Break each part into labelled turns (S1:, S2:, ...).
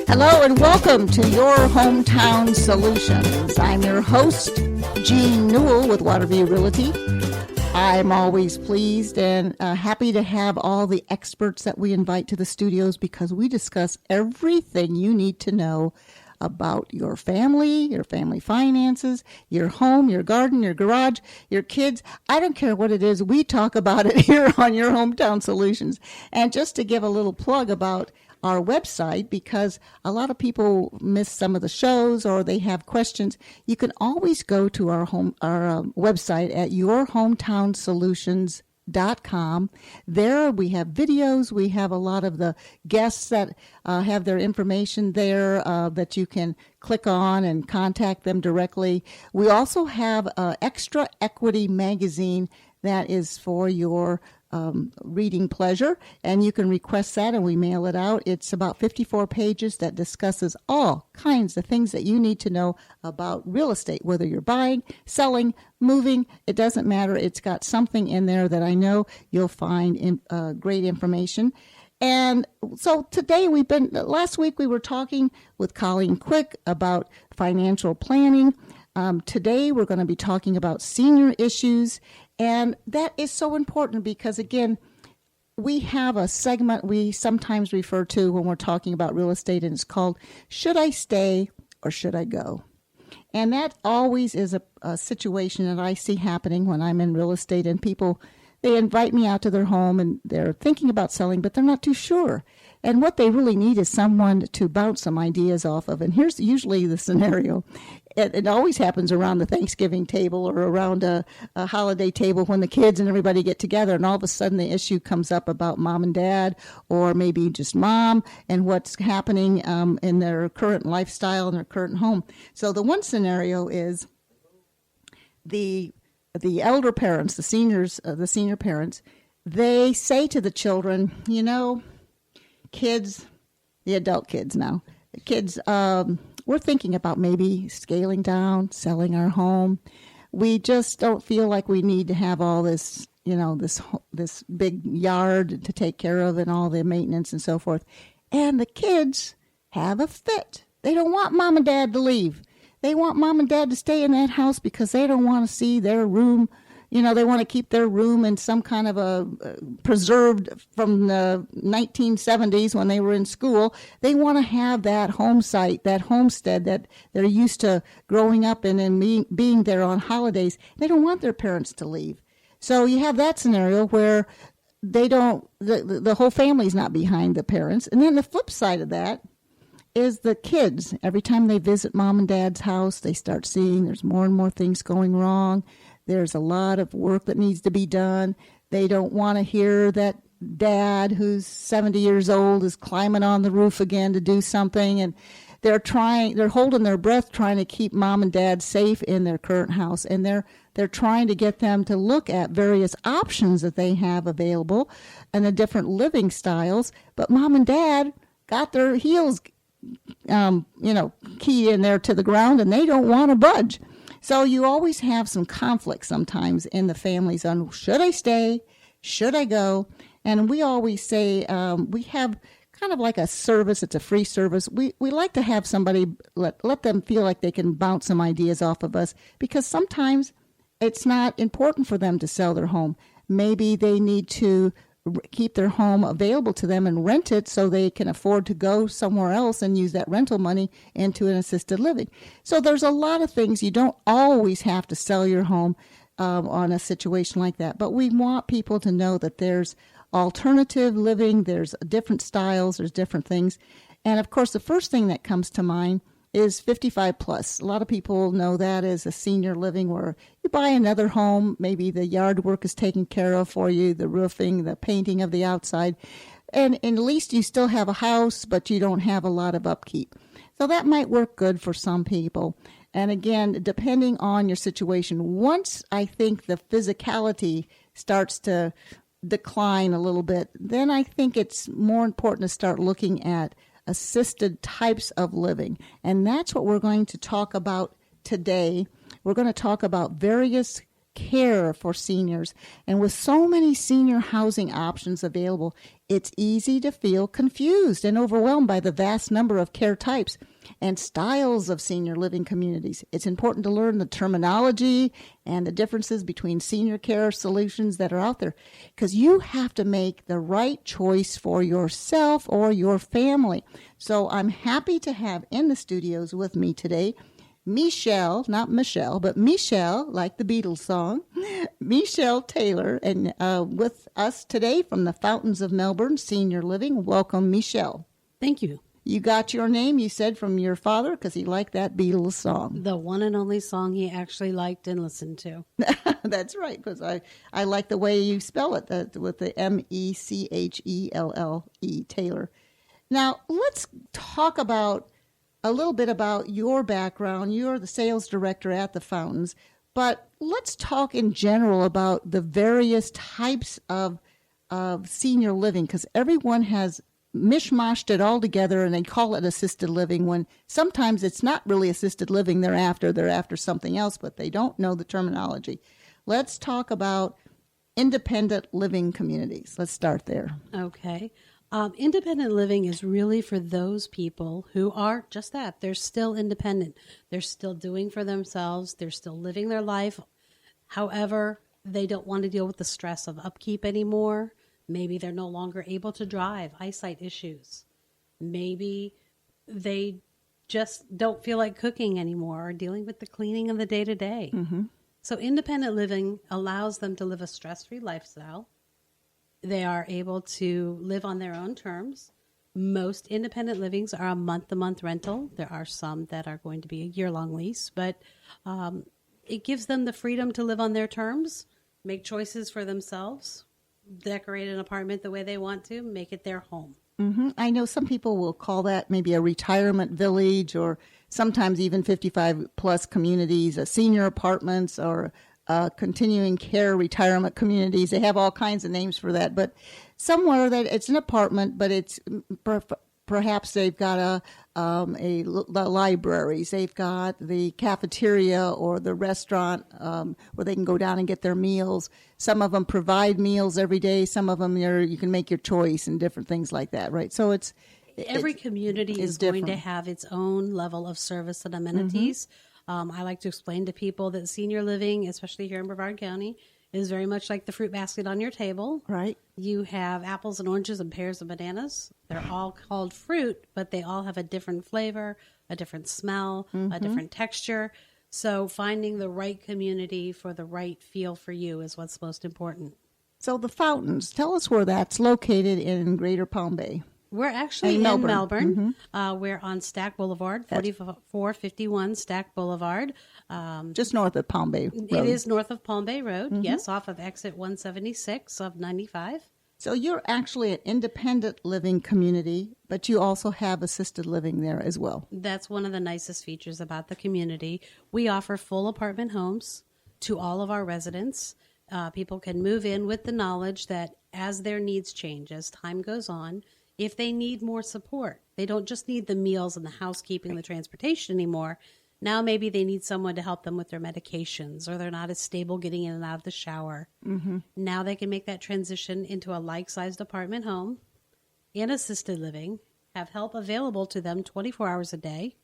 S1: Hello and welcome to Your Hometown Solutions. I'm your host, Jean Newell with Waterview Realty. I'm always pleased and happy to have all the experts that we invite to the studios because we discuss everything you need to know about your family finances, your home, your garden, your garage, your kids. I don't care what it is. We talk about it here on Your Hometown Solutions. And just to give a little plug about our website, because a lot of people miss some of the shows or they have questions, you can always go to our website at yourhometownsolutions.com. There we have videos. We have a lot of the guests that have their information there that you can click on and contact them directly. We also have Extra Equity magazine that is for your reading pleasure, and you can request that and we mail it out. It's about 54 pages that discusses all kinds of things that you need to know about real estate, whether you're buying, selling, moving, it doesn't matter. It's got something in there that I know you'll find great information. And so today last week we were talking with Colleen Quick about financial planning. Today we're going to be talking about senior issues. And that is so important because, again, we have a segment we sometimes refer to when we're talking about real estate, and it's called Should I Stay or Should I Go? And that always is a situation that I see happening when I'm in real estate, and people, they invite me out to their home and they're thinking about selling, but they're not too sure. And what they really need is someone to bounce some ideas off of. And here's usually the scenario. It always happens around the Thanksgiving table or around a holiday table when the kids and everybody get together, and all of a sudden the issue comes up about mom and dad, or maybe just mom and what's happening in their current lifestyle and their current home. So the one scenario is the elder parents, the senior parents, they say to the children, kids, the adult kids now, kids, we're thinking about maybe scaling down, selling our home. We just don't feel like we need to have all this, this big yard to take care of and all the maintenance and so forth. And the kids have a fit. They don't want mom and dad to leave. They want mom and dad to stay in that house because they don't want to see their room. They want to keep their room in some kind of a preserved from the 1970s when they were in school. They want to have that home site, that homestead that they're used to growing up in and being there on holidays. They don't want their parents to leave. So you have that scenario where the whole family's not behind the parents. And then the flip side of that is the kids. Every time they visit mom and dad's house, they start seeing there's more and more things going wrong. There's a lot of work that needs to be done. They don't want to hear that dad, who's 70 years old, is climbing on the roof again to do something. And they're holding their breath trying to keep mom and dad safe in their current house. And they're trying to get them to look at various options that they have available and the different living styles. But mom and dad got their heels, keyed in there to the ground, and they don't want to budge. So you always have some conflict sometimes in the families on should I stay, should I go? And we always say we have kind of like a service. It's a free service. We like to have somebody let them feel like they can bounce some ideas off of us because sometimes it's not important for them to sell their home. Maybe they need to keep their home available to them and rent it so they can afford to go somewhere else and use that rental money into an assisted living. So there's a lot of things. You don't always have to sell your home on a situation like that. But we want people to know that there's alternative living, there's different styles, there's different things. And of course, the first thing that comes to mind is 55 plus. A lot of people know that as a senior living where you buy another home, maybe the yard work is taken care of for you, the roofing, the painting of the outside, and at least you still have a house, but you don't have a lot of upkeep. So that might work good for some people. And again, depending on your situation, once I think the physicality starts to decline a little bit, then I think it's more important to start looking at assisted types of living. And that's what we're going to talk about today. We're going to talk about various care for seniors. And with so many senior housing options available, it's easy to feel confused and overwhelmed by the vast number of care types and styles of senior living communities. It's important to learn the terminology and the differences between senior care solutions that are out there, because you have to make the right choice for yourself or your family. So I'm happy to have in the studios with me today Michelle, not Michelle, but Michelle, like the Beatles song, Michelle Taylor, and with us today from the Fountains of Melbourne Senior Living. Welcome, Michelle.
S2: Thank you.
S1: You got your name, you said, from your father, because he liked that Beatles song.
S2: The one and only song he actually liked and listened to.
S1: That's right, because I like the way you spell it, with the Mechelle, Taylor. Now, let's talk about a little bit about your background. You're the sales director at the Fountains, but let's talk in general about the various types of senior living, because everyone has mishmashed it all together and they call it assisted living, when sometimes it's not really assisted living they're after something else, but they don't know the terminology. Let's talk about independent living communities. Let's start there.
S2: Okay. Independent living is really for those people who are just that. They're still independent. They're still doing for themselves. They're still living their life. However, they don't want to deal with the stress of upkeep anymore. Maybe they're no longer able to drive, eyesight issues. Maybe they just don't feel like cooking anymore or dealing with the cleaning of the day-to-day. Mm-hmm. So independent living allows them to live a stress-free lifestyle. They are able to live on their own terms. Most independent livings are a month-to-month rental. There are some that are going to be a year-long lease, but it gives them the freedom to live on their terms, make choices for themselves, decorate an apartment the way they want to, make it their home.
S1: Mm-hmm. I know some people will call that maybe a retirement village, or sometimes even 55-plus communities, senior apartments, or continuing care retirement communities. They have all kinds of names for that, but somewhere that it's an apartment, but it's perhaps they've got the libraries, they've got the cafeteria or the restaurant where they can go down and get their meals. Some of them provide meals every day. Some of them you can make your choice and different things like that, right? So
S2: every community is going to have its own level of service and amenities. Mm-hmm. I like to explain to people that senior living, especially here in Brevard County, is very much like the fruit basket on your table.
S1: Right.
S2: You have apples and oranges and pears and bananas. They're all called fruit, but they all have a different flavor, a different smell, mm-hmm. a different texture. So finding the right community for the right feel for you is what's most important.
S1: So the Fountains, tell us where that's located in Greater Palm Bay.
S2: We're actually in Melbourne. Mm-hmm. We're on Stack Boulevard, 4451 Stack Boulevard.
S1: Just north of Palm Bay Road.
S2: It is north of Palm Bay Road, mm-hmm. yes, off of exit 176 of 95.
S1: So you're actually an independent living community, but you also have assisted living there as well.
S2: That's one of the nicest features about the community. We offer full apartment homes to all of our residents. People can move in with the knowledge that as their needs change, as time goes on, if they need more support, they don't just need the meals and the housekeeping, the transportation anymore. Now maybe they need someone to help them with their medications, or they're not as stable getting in and out of the shower. Mm-hmm. Now they can make that transition into a like-sized apartment home in assisted living, have help available to them 24 hours a day,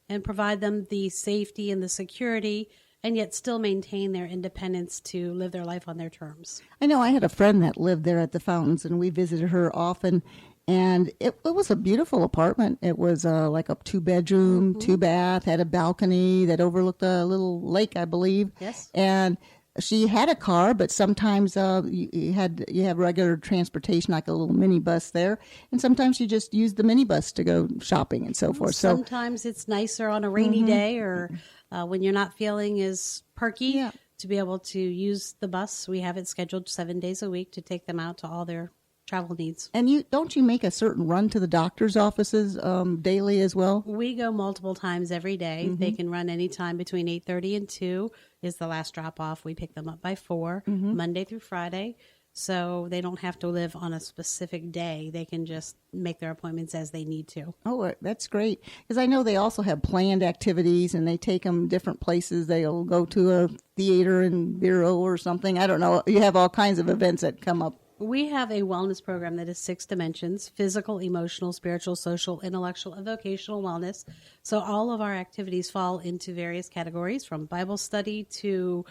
S2: and provide them the safety and the security, and yet still maintain their independence to live their life on their terms.
S1: I know I had a friend that lived there at the Fountains, and we visited her often. And it was a beautiful apartment. It was like a 2-bedroom, mm-hmm. 2-bath, had a balcony that overlooked a little lake, I believe.
S2: Yes.
S1: And she had a car, but sometimes you have regular transportation, like a little minibus there. And sometimes you just use the minibus to go shopping and so forth.
S2: Sometimes it's nicer on a rainy mm-hmm. day, or when you're not feeling as perky, to be able to use the bus. We have it scheduled 7 days a week to take them out to all their travel needs.
S1: And don't you make a certain run to the doctor's offices daily as well?
S2: We go multiple times every day. Mm-hmm. They can run anytime between 8:30 and 2 is the last drop off. We pick them up by 4, mm-hmm. Monday through Friday. So they don't have to live on a specific day. They can just make their appointments as they need to.
S1: Oh, that's great. Because I know they also have planned activities and they take them different places. They'll go to a theater in Bureau or something. I don't know. You have all kinds of events that come up.
S2: We have a wellness program that is 6 dimensions: physical, emotional, spiritual, social, intellectual, and vocational wellness. So all of our activities fall into various categories, from Bible study to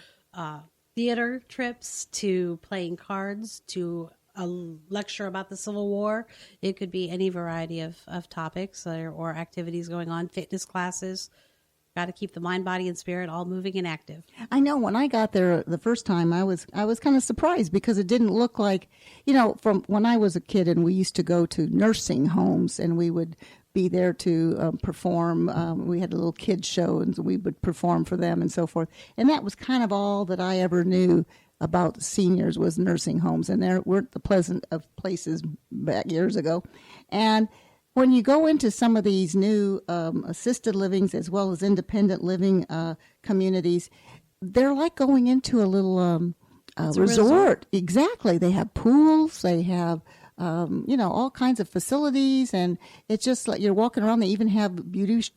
S2: theater trips to playing cards to a lecture about the Civil War. It could be any variety of topics or activities going on, fitness classes. Got to keep the mind, body, and spirit all moving and active.
S1: I know when I got there the first time, I was kind of surprised because it didn't look like, from when I was a kid and we used to go to nursing homes and we would be there to perform. We had a little kids show and we would perform for them and so forth. And that was kind of all that I ever knew about seniors was nursing homes. And there weren't the pleasant of places back years ago. And when you go into some of these new assisted livings as well as independent living communities, they're like going into a little resort. Exactly. They have pools. They have, all kinds of facilities. And it's just like you're walking around. They even have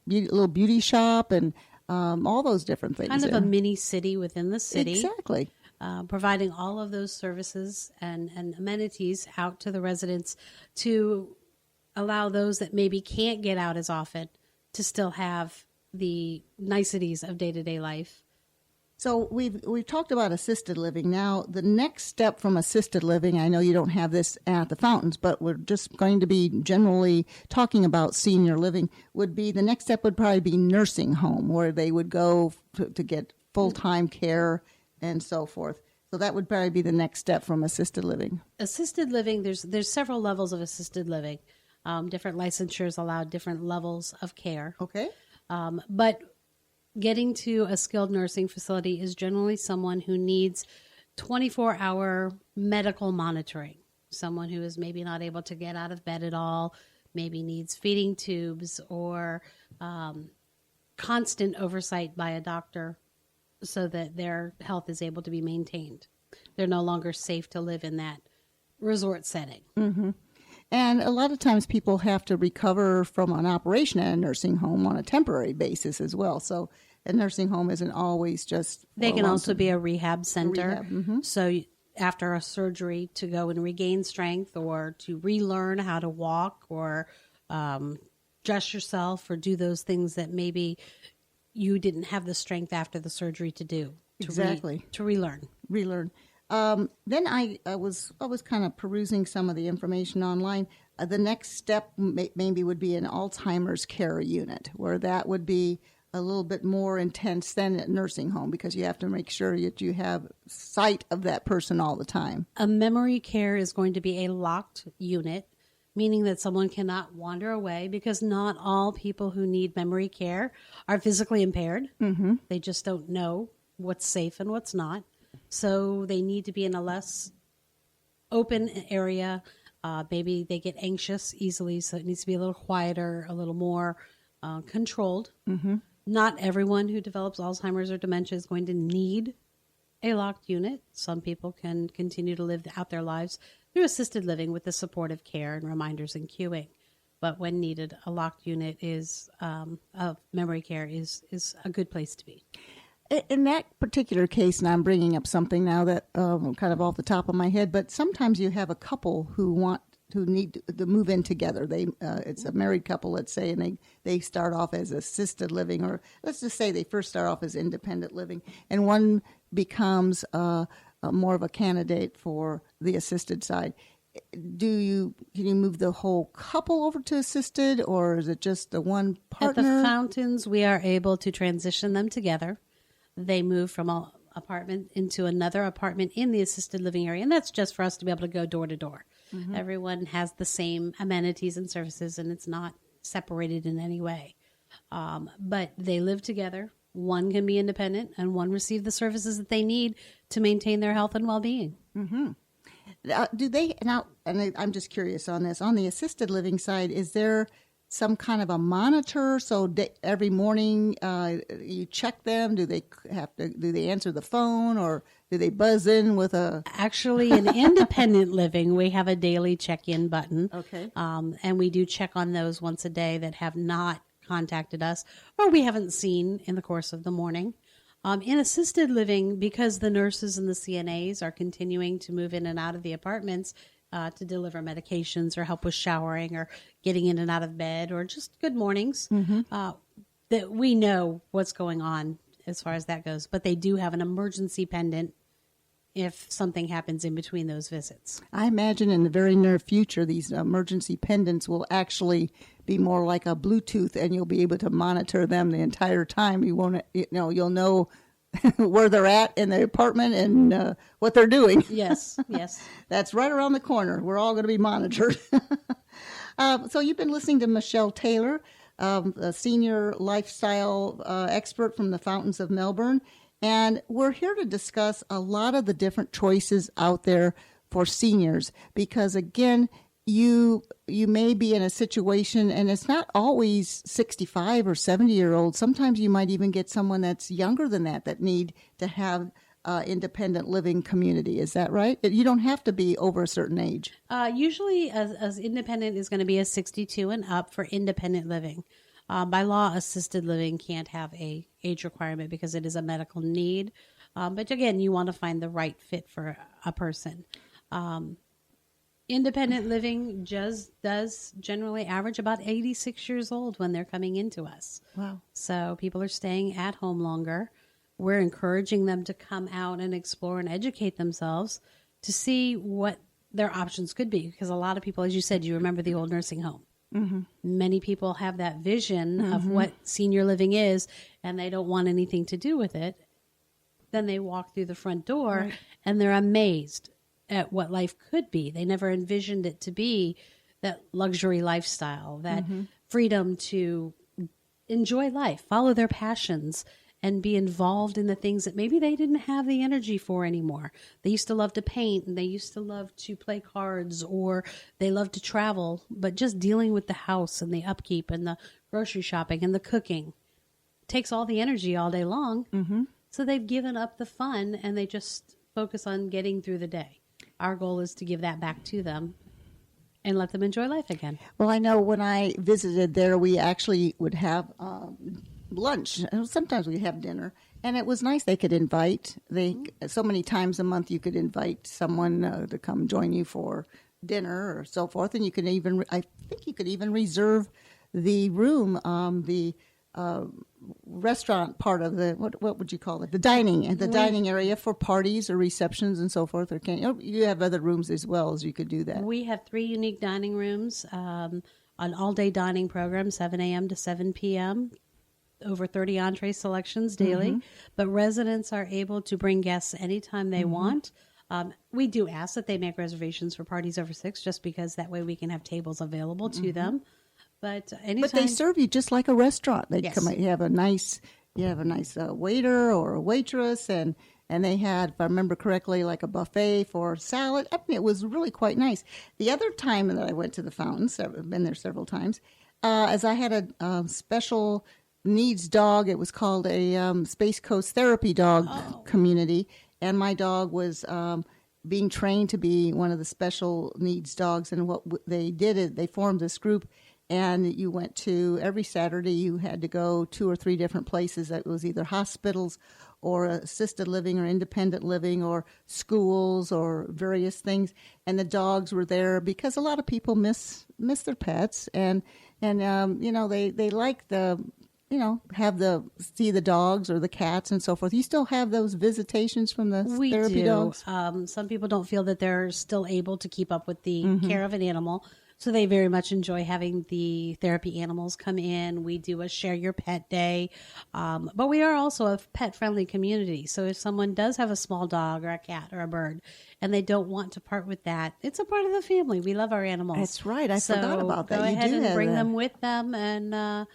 S1: little beauty shop and all those different things.
S2: Kind of a mini city within the city.
S1: Exactly.
S2: Providing all of those services and amenities out to the residents to allow those that maybe can't get out as often to still have the niceties of day-to-day life.
S1: So we've talked about assisted living. Now, the next step from assisted living, I know you don't have this at the Fountains, but we're just going to be generally talking about senior living, the next step would probably be nursing home, where they would go to get full-time care and so forth. So that would probably be the next step from assisted living.
S2: Assisted living, there's several levels of assisted living. Different licensures allow different levels of care.
S1: Okay.
S2: But getting to a skilled nursing facility is generally someone who needs 24-hour medical monitoring. Someone who is maybe not able to get out of bed at all, maybe needs feeding tubes or constant oversight by a doctor so that their health is able to be maintained. They're no longer safe to live in that resort setting.
S1: Mm-hmm. And a lot of times people have to recover from an operation at a nursing home on a temporary basis as well. So a nursing home isn't always just...
S2: They can also be a rehab center.
S1: Mm-hmm.
S2: So after a surgery to go and regain strength or to relearn how to walk or dress yourself or do those things that maybe you didn't have the strength after the surgery to do.
S1: Exactly.
S2: To relearn.
S1: Then I was kind of perusing some of the information online. The next step maybe would be an Alzheimer's care unit, where that would be a little bit more intense than a nursing home because you have to make sure that you have sight of that person all the time.
S2: A memory care is going to be a locked unit, meaning that someone cannot wander away because not all people who need memory care are physically impaired.
S1: Mm-hmm.
S2: They just don't know what's safe and what's not. So they need to be in a less open area. Maybe they get anxious easily, so it needs to be a little quieter, a little more controlled.
S1: Mm-hmm.
S2: Not everyone who develops Alzheimer's or dementia is going to need a locked unit. Some people can continue to live out their lives through assisted living with the supportive care and reminders and cueing. But when needed, a locked unit of memory care is a good place to be.
S1: In that particular case, and I'm bringing up something now that kind of off the top of my head, but sometimes you have a couple who need to move in together. It's a married couple, let's say, and they start off as assisted living, or let's just say they first start off as independent living, and one becomes more of a candidate for the assisted side. Can you move the whole couple over to assisted, or is it just the one partner?
S2: At the Fountains, we are able to transition them together. They move from an apartment into another apartment in the assisted living area, and that's just for us to be able to go door to door. Mm-hmm. Everyone has the same amenities and services, and it's not separated in any way. But they live together. One can be independent, and one receive the services that they need to maintain their health and well-being.
S1: Mm-hmm. Do they now? And I'm just curious on this. On the assisted living side, is there some kind of a monitor? So every morning you check them. Do they answer the phone, or do they buzz in with a?
S2: Actually, in independent living, we have a daily check-in button.
S1: Okay.
S2: And we do check on those once a day that have not contacted us or we haven't seen in the course of the morning. In assisted living, because the nurses and the CNAs are continuing to move in and out of the apartments to deliver medications or help with showering or getting in and out of bed or just good mornings, that we know what's going on as far as that goes. But they do have an emergency pendant if something happens in between those visits.
S1: I imagine in the very near future, these emergency pendants will actually be more like a Bluetooth, and you'll be able to monitor them the entire time. You'll know where they're at in the apartment and what they're doing.
S2: Yes, yes.
S1: That's right around the corner. We're all going to be monitored. So you've been listening to Michelle Taylor, a senior lifestyle expert from the Fountains of Melbourne. And we're here to discuss a lot of the different choices out there for seniors because, again, you may be in a situation, and it's not always 65 or 70-year-olds. Sometimes you might even get someone that's younger than that need to have independent living community. Is that right? You don't have to be over a certain age.
S2: Usually, as independent is going to be a 62 and up for independent living. By law, assisted living can't have a age requirement because it is a medical need. But again, you want to find the right fit for a person. Independent living does generally average about 86 years old when they're coming into us.
S1: Wow.
S2: So people are staying at home longer. We're encouraging them to come out and explore and educate themselves to see what their options could be. Because a lot of people, as you said, you remember the old nursing home. Mm-hmm. Many people have that vision of what senior living is, and they don't want anything to do with it. Then they walk through the front door, and they're amazed at what life could be. They never envisioned it to be that luxury lifestyle, that freedom to enjoy life, follow their passions, and be involved in the things that maybe they didn't have the energy for anymore. They used to love to paint, and they used to love to play cards, or they love to travel, but just dealing with the house and the upkeep and the grocery shopping and the cooking takes all the energy all day long. Mm-hmm. So they've given up the fun, and they just focus on getting through the day. Our goal is to give that back to them and let them enjoy life again.
S1: Well, I know when I visited there, we actually would have lunch. Sometimes we have dinner, and it was nice. They could invite. So many times a month you could invite someone to come join you for dinner or so forth, and you can even, I think you could even reserve the room, the restaurant part of the what would you call it? The dining area for parties or receptions and so forth. Or you have other rooms as well as you could do that.
S2: We have 3 unique dining rooms, an all-day dining program, 7 a.m. to 7 p.m. Over 30 entree selections daily, but residents are able to bring guests anytime they want. We do ask that they make reservations for parties over 6, just because that way we can have tables available to them. But anytime,
S1: but they serve you just like a restaurant. They
S2: Yes.
S1: come. You have a nice waiter or a waitress, and they had, if I remember correctly, like a buffet for salad. I mean, it was really quite nice. The other time that I went to the Fountains, I've been there several times, as I had a special needs dog. It was called a Space Coast Therapy Dog community, and my dog was being trained to be one of the special needs dogs. And what they did is they formed this group, and you went to every Saturday. You had to go 2 or 3 different places. That was either hospitals or assisted living or independent living or schools or various things. And the dogs were there because a lot of people miss their pets, and they like the. See the dogs or the cats and so forth. You still have those visitations from the therapy dogs?
S2: Some people don't feel that they're still able to keep up with the care of an animal, so they very much enjoy having the therapy animals come in. We do a Share Your Pet Day, but we are also a pet-friendly community. So if someone does have a small dog or a cat or a bird, and they don't want to part with that, it's a part of the family. We love our animals.
S1: That's right. I forgot about that.
S2: Go ahead and bring them with them and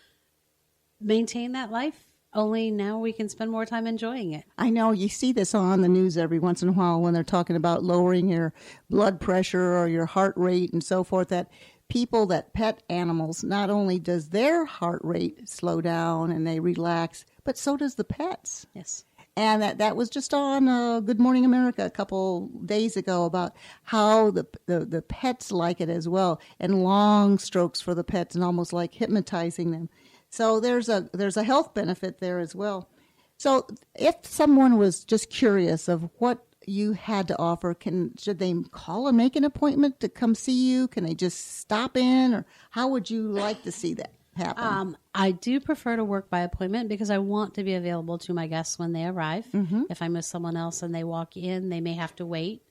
S2: maintain that life. Only now we can spend more time enjoying it.
S1: I know you see this on the news every once in a while when they're talking about lowering your blood pressure or your heart rate and so forth, that people that pet animals, not only does their heart rate slow down and they relax, but so does the pets.
S2: Yes.
S1: And that was just on Good Morning America a couple days ago about how the pets like it as well, and long strokes for the pets and almost like hypnotizing them. So there's a health benefit there as well. So if someone was just curious of what you had to offer, should they call and make an appointment to come see you? Can they just stop in, or how would you like to see that happen?
S2: I do prefer to work by appointment because I want to be available to my guests when they arrive. If I miss someone else and they walk in, they may have to wait.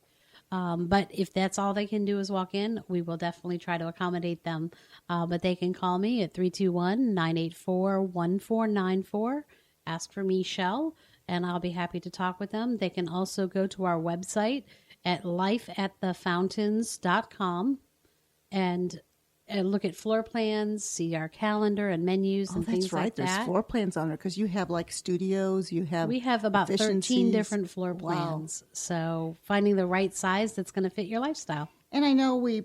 S2: But if that's all they can do is walk in, we will definitely try to accommodate them. But they can call me at 321-984-1494. Ask for Michelle, and I'll be happy to talk with them. They can also go to our website at lifeatthefountains.com and look at floor plans, see our calendar and menus and things like that.
S1: That's right. There's floor plans on there because you have like studios. We have
S2: about 13 different floor plans. Wow. So finding the right size that's going to fit your lifestyle.
S1: And I know we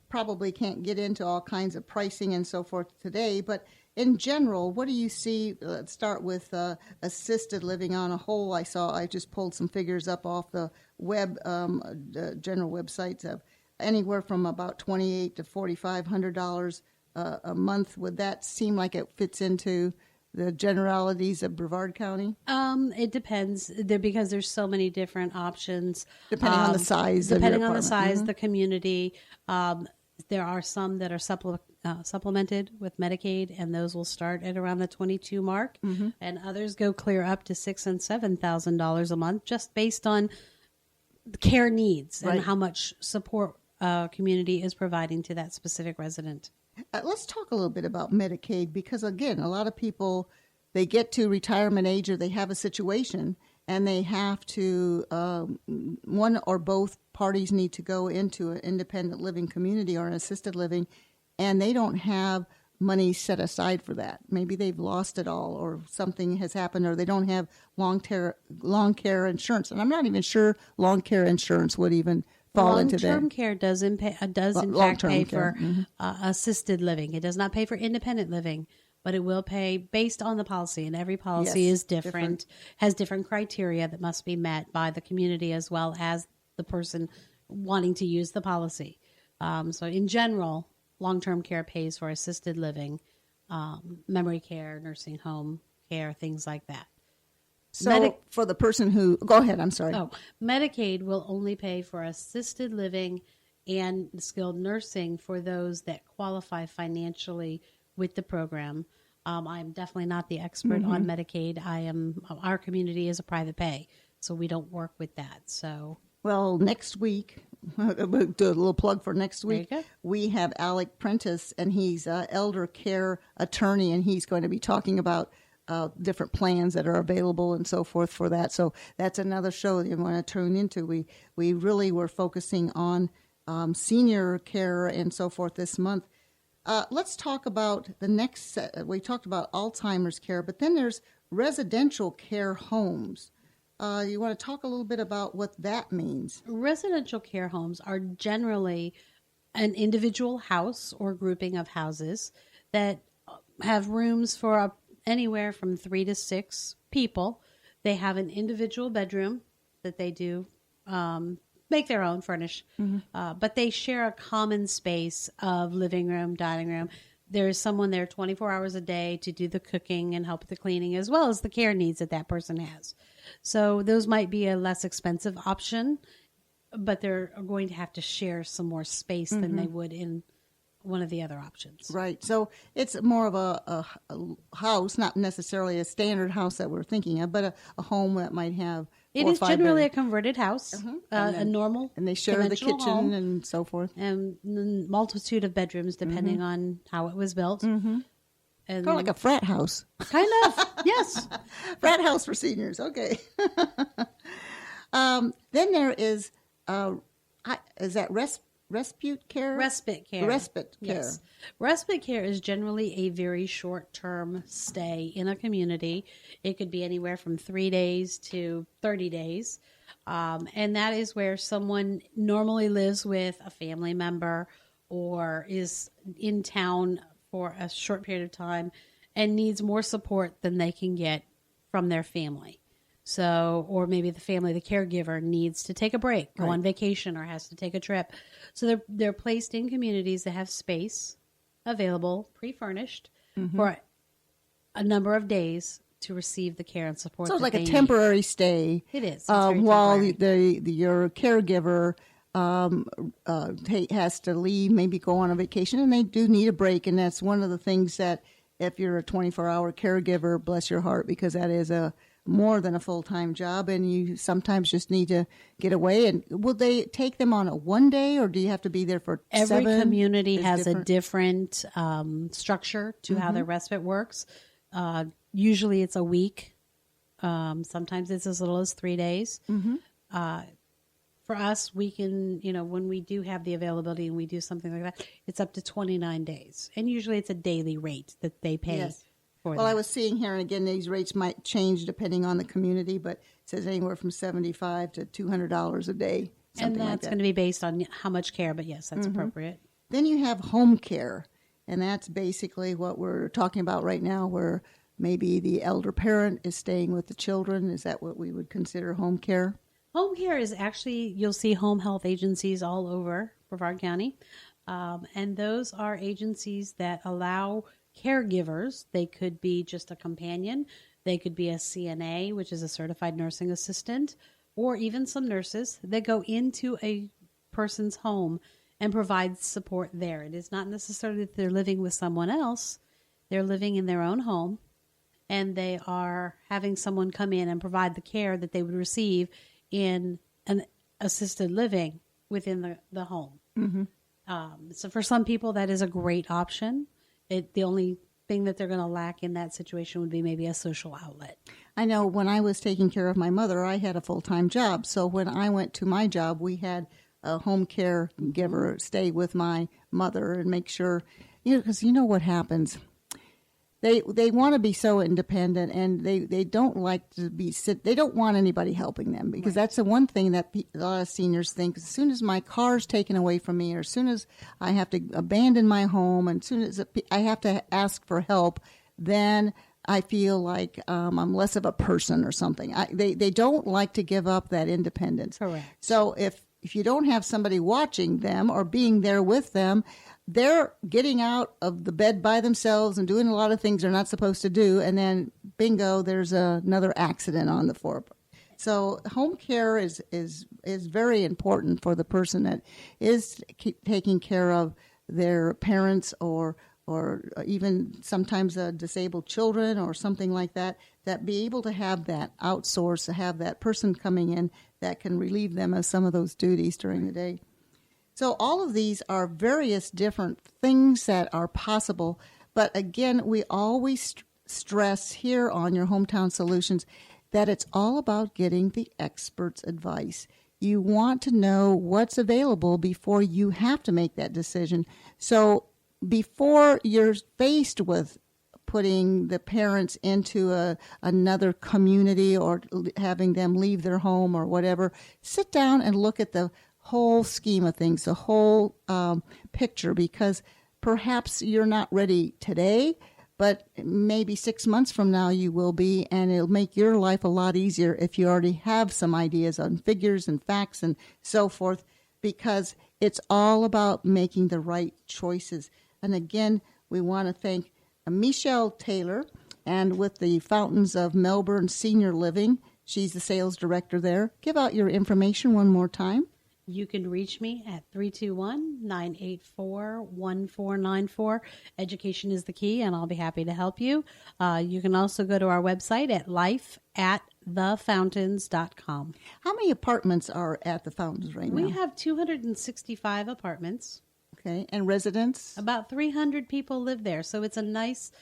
S1: probably can't get into all kinds of pricing and so forth today, but in general, what do you see? Let's start with assisted living on a whole. I just pulled some figures up off the web, general websites of anywhere from about $2,800 to $4,500 a month. Would that seem like it fits into the generalities of Brevard County?
S2: It depends because there's so many different options.
S1: Depending on the size of your apartment.
S2: Depending on the size, the community. There are some that are supplemented with Medicaid, and those will start at around the 22 mark, and others go clear up to $6,000 and $7,000 a month, just based on the care needs and how much support community is providing to that specific resident.
S1: Let's talk a little bit about Medicaid, because again, a lot of people, they get to retirement age or they have a situation and they have to, one or both parties need to go into an independent living community or an assisted living, and they don't have money set aside for that. Maybe they've lost it all, or something has happened, or they don't have long care insurance. And I'm not even sure long care insurance would even fall into that.
S2: Long-term care does in fact pay for assisted living. It does not pay for independent living, but it will pay based on the policy, and every policy is different, has different criteria that must be met by the community as well as the person wanting to use the policy. So in general, long-term care pays for assisted living, memory care, nursing home care, things like that.
S1: So for the person who, go ahead, I'm sorry.
S2: Medicaid will only pay for assisted living and skilled nursing for those that qualify financially with the program. I'm definitely not the expert on Medicaid. Our community is a private pay, so we don't work with that. So,
S1: well, next week, do a little plug for next week. We have Alec Prentice, and he's an elder care attorney, and he's going to be talking about different plans that are available and so forth for that. So that's another show that you want to tune into. We really were focusing on senior care and so forth this month. Let's talk about the next set. We talked about Alzheimer's care, but then there's residential care homes. You want to talk a little bit about what that means?
S2: Residential care homes are generally an individual house or grouping of houses that have rooms for anywhere from 3 to 6 people. They have an individual bedroom that they do make their own, furnish, but they share a common space of living room, dining room. There's someone there 24 hours a day to do the cooking and help with the cleaning, as well as the care needs that person has. So those might be a less expensive option, but they're going to have to share some more space than they would in one of the other options.
S1: Right. So it's more of a house, not necessarily a standard house that we're thinking of, but a home that might have
S2: It is generally a converted house, a normal,
S1: and they share the kitchen
S2: home,
S1: and so forth,
S2: and a multitude of bedrooms depending on how it was built. And
S1: kind of like a frat house.
S2: Kind of, yes.
S1: Frat house for seniors. Okay. Then there is that respite care?
S2: Respite care.
S1: Respite care.
S2: Yes. Respite care is generally a very short-term stay in a community. It could be anywhere from 3 days to 30 days. And that is where someone normally lives with a family member or is in town for a short period of time and needs more support than they can get from their family. So, or maybe the family, the caregiver needs to take a break, go on vacation, or has to take a trip. So they're placed in communities that have space available, pre-furnished, for a number of days to receive the care and support.
S1: So it's
S2: that
S1: like a
S2: they
S1: temporary stay.
S2: Need. It is. It's
S1: While
S2: temporary.
S1: your caregiver has to leave, maybe go on a vacation, and they do need a break. And that's one of the things that if you're a 24-hour caregiver, bless your heart, because that is more than a full-time job, and you sometimes just need to get away. And will they take them on a one day, or do you have to be there for
S2: Every
S1: 7?
S2: community
S1: Is
S2: has a different structure to how their respite works. Usually it's a week. Sometimes it's as little as 3 days. For us, we can, when we do have the availability and we do something like that, it's up to 29 days. And usually it's a daily rate that they pay.
S1: Yes.
S2: For
S1: Well,
S2: that.
S1: I was seeing here, and again, these rates might change depending on the community, but it says anywhere from $75 to $200 a day,
S2: And
S1: something like
S2: that's
S1: that.
S2: going to be based on how much care, but yes, that's appropriate.
S1: Then you have home care, and that's basically what we're talking about right now, where maybe the elder parent is staying with the children. Is that what we would consider home care?
S2: Home care is actually, you'll see home health agencies all over Brevard County. And those are agencies that allow caregivers. They could be just a companion. They could be a CNA, which is a certified nursing assistant, or even some nurses that go into a person's home and provide support there. It is not necessarily that they're living with someone else. They're living in their own home, and they are having someone come in and provide the care that they would receive in an assisted living within the home. So for some people, that is a great option. The only thing that they're going to lack in that situation would be maybe a social outlet.
S1: I know when I was taking care of my mother, I had a full-time job. So when I went to my job, we had a home care giver stay with my mother and make sure, because you know what happens. They want to be so independent, and they don't like to they don't want anybody helping them, because that's the one thing that a lot of seniors think. As soon as my car's taken away from me, or as soon as I have to abandon my home, and as soon as I have to ask for help, then I feel like I'm less of a person or something. They don't like to give up that independence.
S2: Correct.
S1: So if you don't have somebody watching them or being there with them, they're getting out of the bed by themselves and doing a lot of things they're not supposed to do, and then bingo, there's another accident on the floor. So home care is very important for the person that is taking care of their parents or even sometimes disabled children or something like that, that be able to have that outsource, to have that person coming in that can relieve them of some of those duties during the day. So all of these are various different things that are possible. But again, we always stress here on Your Hometown Solutions that it's all about getting the expert's advice. You want to know what's available before you have to make that decision. So before you're faced with putting the parents into another community or having them leave their home or whatever, sit down and look at the whole scheme of things, the whole picture, because perhaps you're not ready today, but maybe 6 months from now you will be, and it'll make your life a lot easier if you already have some ideas on figures and facts and so forth, because it's all about making the right choices. And again, we want to thank Michelle Taylor, and with the Fountains of Melbourne Senior Living, she's the sales director there. Give out your information one more time.
S2: You can reach me at 321-984-1494. Education is the key, and I'll be happy to help you. You can also go to our website at life@thefountains.com.
S1: How many apartments are at the Fountains right now?
S2: We have 265 apartments.
S1: Okay, and residents?
S2: About 300 people live there, so it's a nice,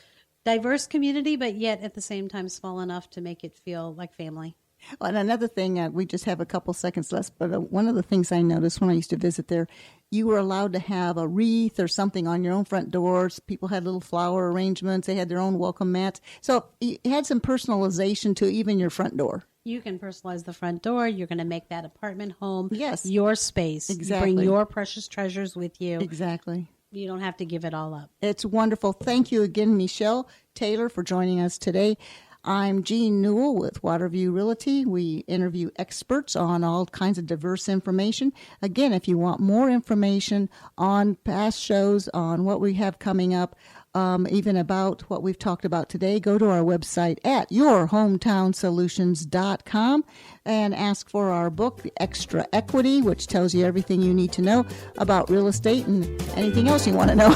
S2: diverse community, but yet at the same time small enough to make it feel like family.
S1: And another thing, we just have a couple seconds left, but one of the things I noticed when I used to visit there, you were allowed to have a wreath or something on your own front doors. People had little flower arrangements. They had their own welcome mats. So you had some personalization to even your front door.
S2: You can personalize the front door. You're going to make that apartment home
S1: Yes.
S2: your space.
S1: Exactly.
S2: You bring your precious treasures with you.
S1: Exactly.
S2: You don't have to give it all up.
S1: It's wonderful. Thank you again, Michelle Taylor, for joining us today. I'm Jean Newell with Waterview Realty. We interview experts on all kinds of diverse information. Again, if you want more information on past shows, on what we have coming up, even about what we've talked about today, go to our website at yourhometownsolutions.com and ask for our book, The Extra Equity, which tells you everything you need to know about real estate and anything else you want to know.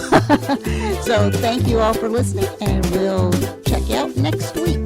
S1: So thank you all for listening, and we'll check you out next week.